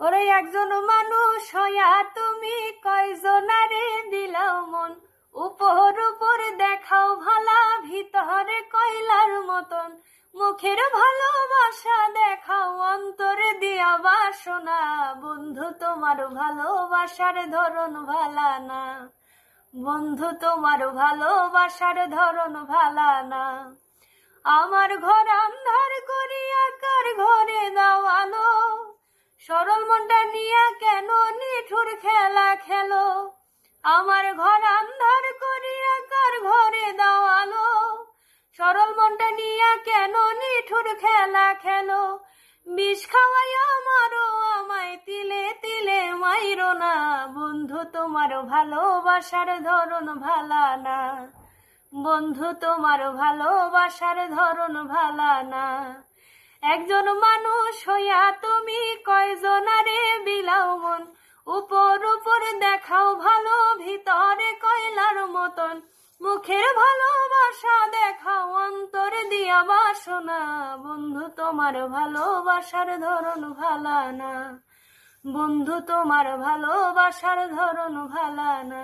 ওরে একজন মানুষ হইয়া তুমি কয়জনারে দিলাও মন, উপর উপর দেখাও ভালা, ভিতরে কয়লার মতন। মুখের ভালোবাসা দেখাও, অন্তরে দিয়া বাসনা। বন্ধু তোমার ভালোবাসার ধরন ভালা না, বন্ধু তোমার ভালোবাসার ধরন ভালা না। আমার ঘর আন্ধার করিয়া কার ঘরে দাও আলো, সরল মনটা নিয়া কেন নিঠুর খেলা খেলো। আমার ঘর আন্ধার করিয়া কার ঘরে দাও আলো, সরল মনটা নিয়া কেন নিঠুর খেলা খেলো। বিষ খাওয়াইয়া মারো আমায়, তিলে তিলে মাইরো না। বন্ধু তোমার ভালোবাসার ধরন ভালা না, বন্ধু তোমার ভালোবাসার ধরন ভালা না। একজন মানুষ হইয়া তুমি কয়জনারে বিলাও মন, উপর উপর দেখাও ভালো, ভিতরে কয়লার মতন। মুখের ভালোবাসা দেখাও, অন্তরে দিয়া বাসনা। বন্ধু তোমার ভালোবাসার ধরন ভালা না, বন্ধু তোমার ভালোবাসার ধরন ভালা না।